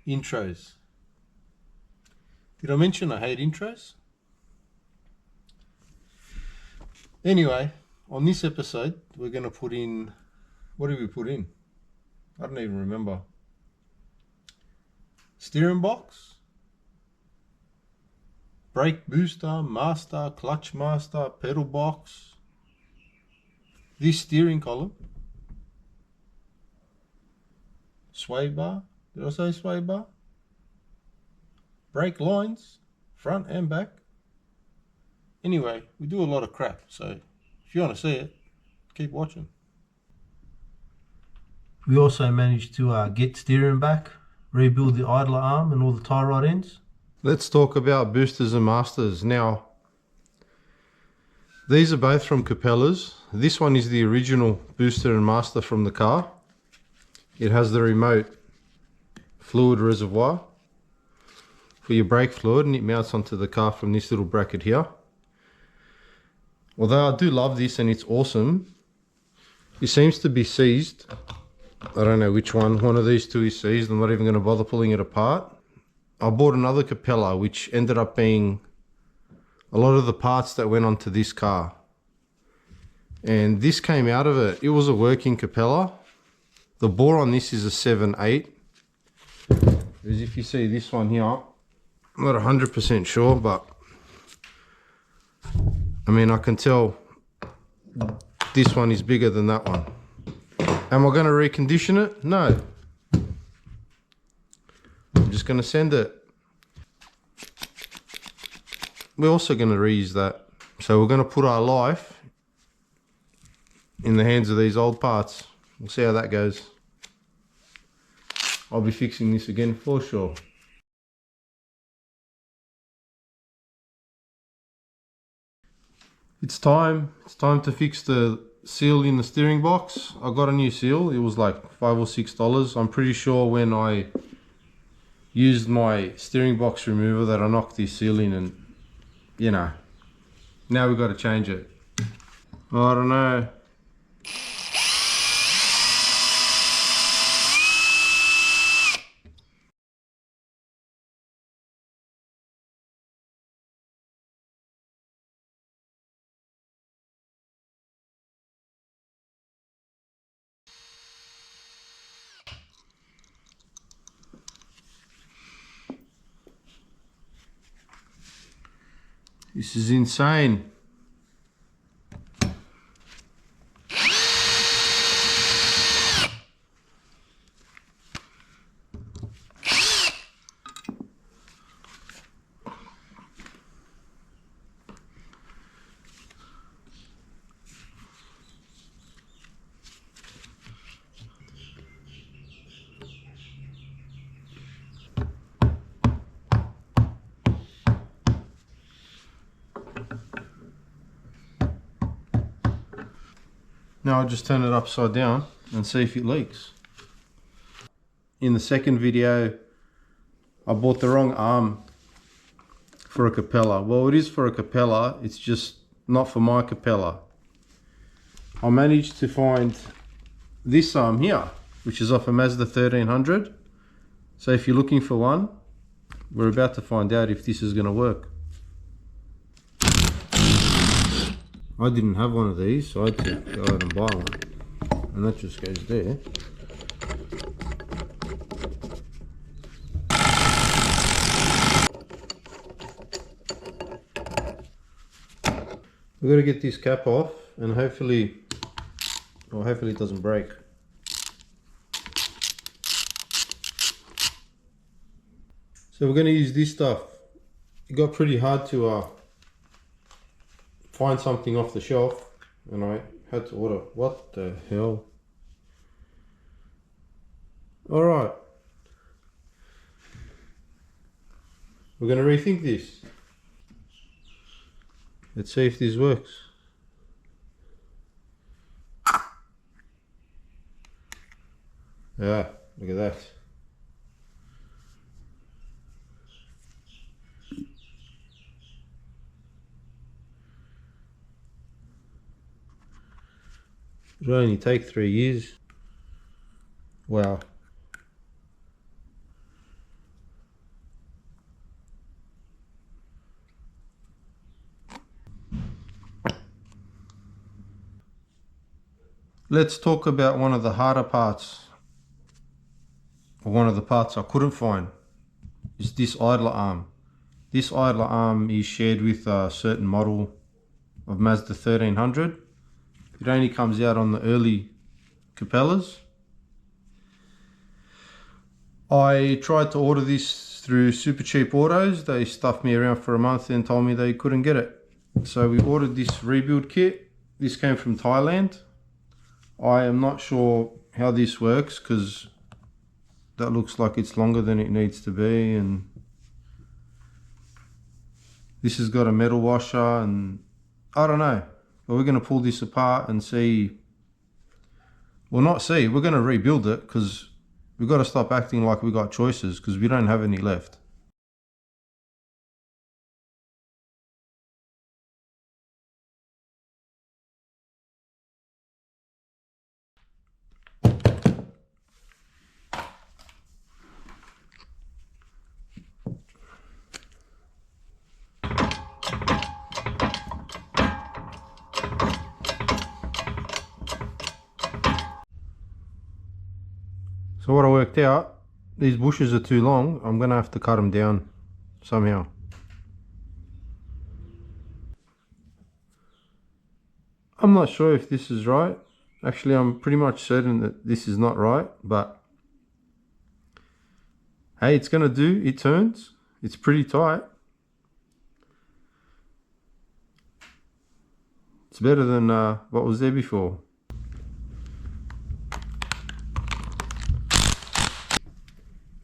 Intros. Did I mention I hate intros? Anyway, on this episode, we're going to put in... What did we put in? I don't even remember. Steering box, brake booster, master, clutch master, pedal box, this steering column, sway bar, did I say sway bar? Brake lines, front and back. Anyway, we do a lot of crap, so if you want to see it, keep watching. We also managed to get steering back, rebuild the idler arm and all the tie rod ends. Let's talk about boosters and masters. Now, these are both from Capellas. This one is the original booster and master from the car. It has the remote fluid reservoir for your brake fluid, and it mounts onto the car from this little bracket here. Although I do love this and it's awesome, it seems to be seized. I don't know which one. One of these two is seized. I'm not even going to bother pulling it apart. I bought another Capella, which ended up being a lot of the parts that went onto this car. And this came out of it. It was a working Capella. The bore on this is a 7/8. As if you see this one here, I'm not 100% sure, but I mean, I can tell this one is bigger than that one. Am I going to recondition it? No. I'm just going to send it. We're also going to reuse that. So we're going to put our life in the hands of these old parts. We'll see how that goes. I'll be fixing this again for sure. It's time to fix the seal in the steering box. I got a new seal. It was like $5 or $6. I'm pretty sure when I used my steering box remover that I knocked this seal in, and you know, now we've got to change it. I don't know. This is insane. Now I'll just turn it upside down and see if it leaks. In the second video, I bought the wrong arm for a Capella. Well, it is for a Capella, it's just not for my Capella. I managed to find this arm here, which is off a Mazda 1300. So if you're looking for one, we're about to find out if this is going to work. I didn't have one of these, so I had to go out and buy one. And that just goes there. We've got to get this cap off and hopefully it doesn't break. So we're going to use this stuff. It got pretty hard to find something off the shelf, and I had to order. What the hell? Alright, we're going to rethink this. Let's see if this works. Yeah, look at that. It'll only take 3 years. Wow. Let's talk about one of the harder parts, or one of the parts I couldn't find, is this idler arm. This idler arm is shared with a certain model of Mazda 1300. It only comes out on the early Capellas. I tried to order this through Super Cheap Autos. They stuffed me around for a month and told me they couldn't get it. So we ordered this rebuild kit. This came from Thailand. I am not sure how this works because that looks like it's longer than it needs to be, and this has got a metal washer, and I don't know. But we're going to pull this apart and see. Well, not see, we're going to rebuild it because we've got to stop acting like we got choices because we don't have any left. So what I worked out, these bushes are too long. I'm going to have to cut them down somehow. I'm not sure if this is right. Actually, I'm pretty much certain that this is not right, but hey, it's going to do. It turns. It's pretty tight. It's better than what was there before.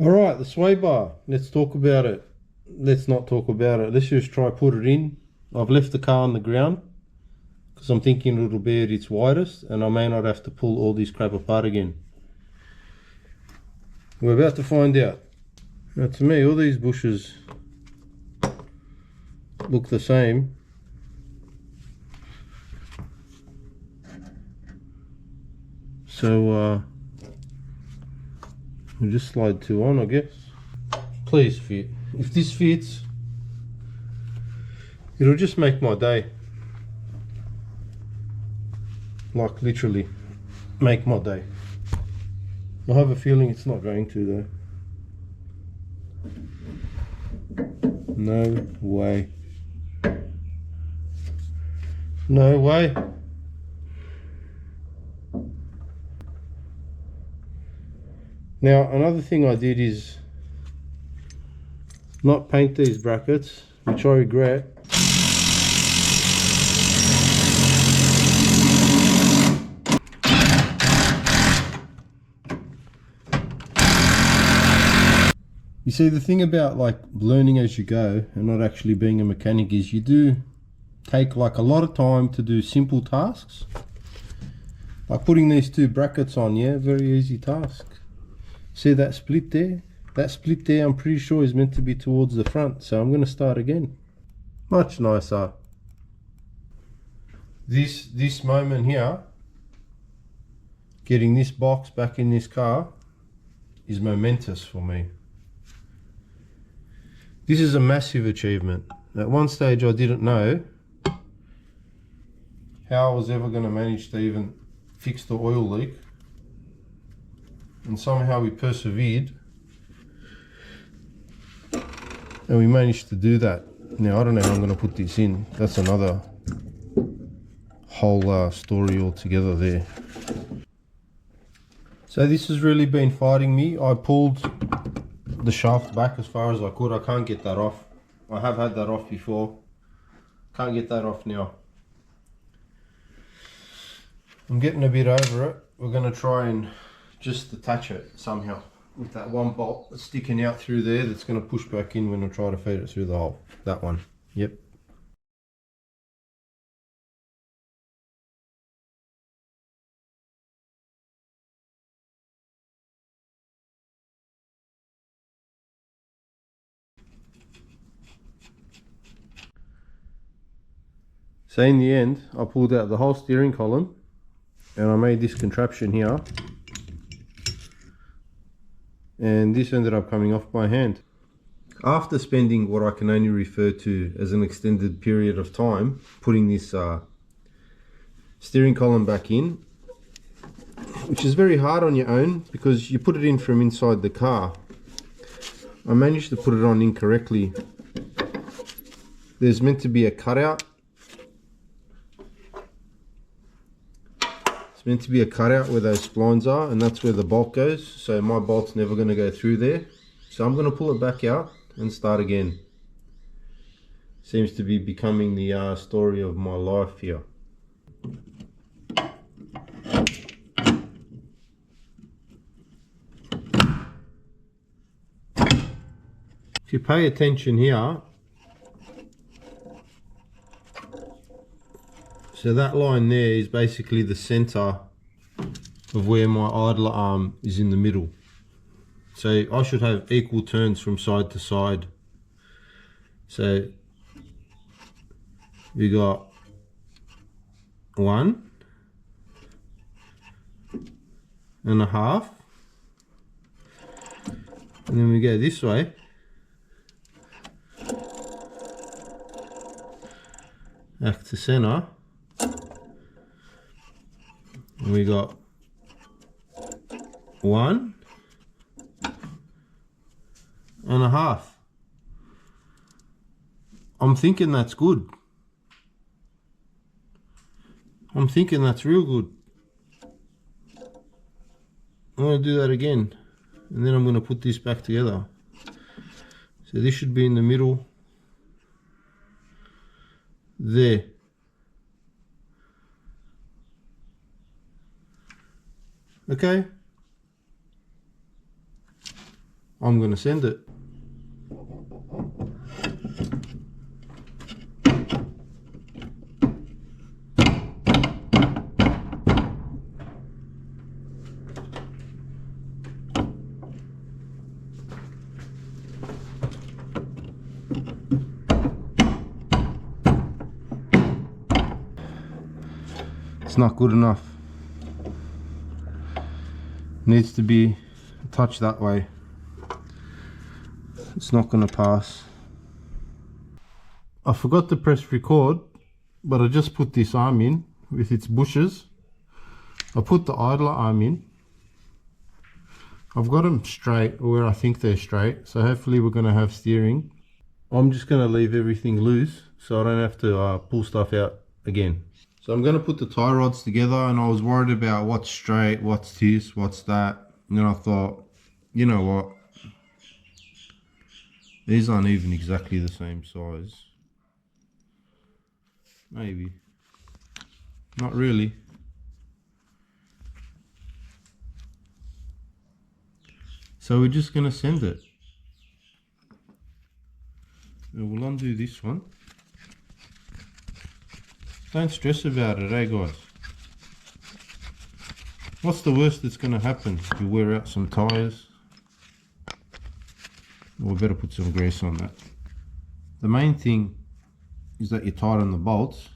Alright, the sway bar. Let's talk about it. Let's not talk about it. Let's just try put it in. I've left the car on the ground because I'm thinking it'll be at its widest and I may not have to pull all this crap apart again. We're about to find out. Now to me, all these bushes look the same. So we'll just slide two on, I guess. Please fit. If this fits, it'll just make my day. Like literally make my day. I have a feeling it's not going to though. No way. No way. Now another thing I did is not paint these brackets, which I regret. You see, the thing about like learning as you go and not actually being a mechanic is you do take like a lot of time to do simple tasks. Like putting these two brackets on, yeah, very easy task. See that split there? That split there I'm pretty sure is meant to be towards the front, so I'm going to start again. Much nicer. This moment here, getting this box back in this car, is momentous for me. This is a massive achievement. At one stage I didn't know how I was ever going to manage to even fix the oil leak, and somehow we persevered and we managed to do that. Now I don't know how I'm going to put this in. That's another whole story altogether there. So this has really been fighting me. I pulled the shaft back as far as I could. I can't get that off. I have had that off before. Can't get that off now. I'm getting a bit over it. We're going to try and just attach it somehow with that one bolt that's sticking out through there that's going to push back in when I try to feed it through the hole. That one. Yep. So in the end, I pulled out the whole steering column and I made this contraption here, and this ended up coming off by hand. After spending what I can only refer to as an extended period of time putting this steering column back in, which is very hard on your own because you put it in from inside the car. I managed to put it on incorrectly. There's meant to be a cutout. It's meant to be a cutout where those splines are, and that's where the bolt goes. So my bolt's never going to go through there. So I'm going to pull it back out and start again. Seems to be becoming the story of my life here. If you pay attention here, so that line there is basically the center of where my idler arm is in the middle. So I should have equal turns from side to side. So we got 1.5, and then we go this way. Back to center, and we got 1.5. I'm thinking that's good. I'm thinking that's real good. I'm going to do that again, and then I'm going to put this back together. So this should be in the middle there. Okay, I'm going to send it. It's not good enough. Needs to be a touch that way. It's not going to pass. I forgot to press record, but I just put this arm in with its bushes. I put the idler arm in. I've got them straight, or where I think they're straight, so hopefully we're going to have steering. I'm just going to leave everything loose so I don't have to pull stuff out again. So I'm going to put the tie rods together, and I was worried about what's straight, what's this, what's that. And then I thought, you know what? These aren't even exactly the same size. Maybe. Not really. So we're just going to send it. And we'll undo this one. Don't stress about it, eh guys? What's the worst that's going to happen? You wear out some tyres. We better put some grease on that. The main thing is that you tighten the bolts.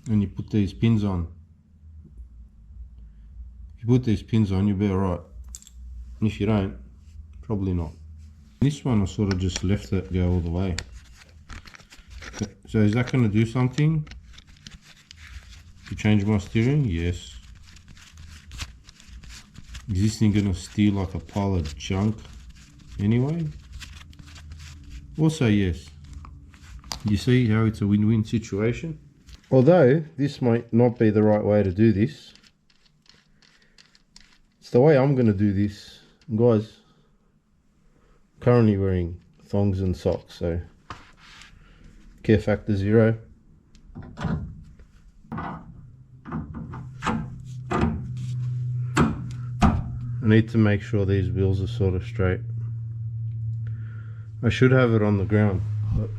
And you put these pins on. If you put these pins on, you'll be alright. And if you don't, probably not. This one I sort of just left it go all the way. So is that going to do something? To change my steering? Yes. Is this thing going to steer like a pile of junk anyway? Also yes. You see how it's a win-win situation? Although this might not be the right way to do this, it's the way I'm going to do this. And guys, currently wearing thongs and socks, so care factor 0. I need to make sure these wheels are sort of straight. I should have it on the ground, but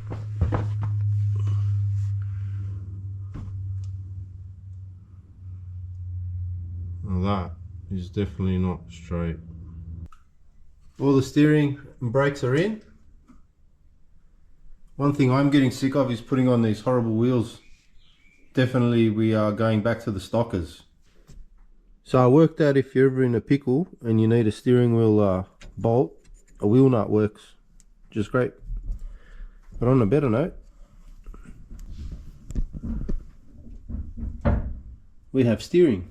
well, that is definitely not straight. All the steering and brakes are in. One thing I'm getting sick of is putting on these horrible wheels. Definitely we are going back to the stockers. So I worked out if you're ever in a pickle and you need a steering wheel bolt, a wheel nut works just great. But on a better note, we have steering.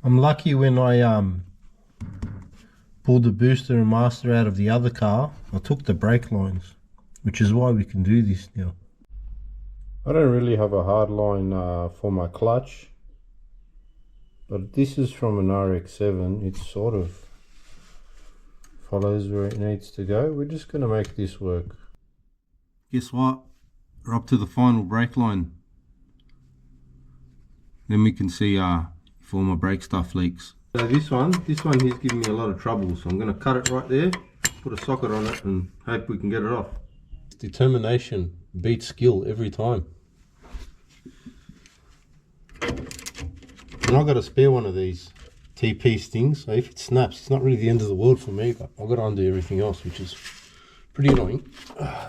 I'm lucky when I pulled the booster and master out of the other car, I took the brake lines, which is why we can do this now. I don't really have a hard line for my clutch, but this is from an RX-7. It sort of follows where it needs to go. We're just going to make this work. Guess what? We're up to the final brake line. Then we can see if all my brake stuff leaks. So this one he's giving me a lot of trouble, so I'm going to cut it right there, put a socket on it and hope we can get it off. Determination beats skill every time. And I've got a spare one of these TP stings, so if it snaps, it's not really the end of the world for me, but I've got to undo everything else, which is pretty annoying.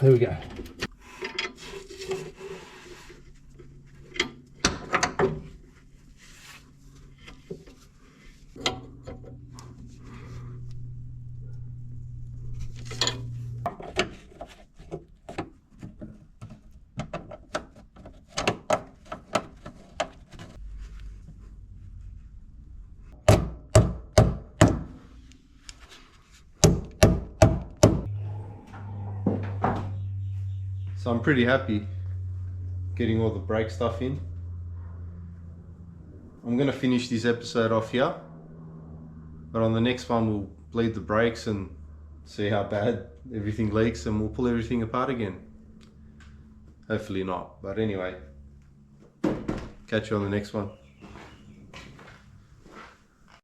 There we go. So I'm pretty happy getting all the brake stuff in. I'm going to finish this episode off here, but on the next one we'll bleed the brakes and see how bad everything leaks, and we'll pull everything apart again. Hopefully not, but anyway, catch you on the next one.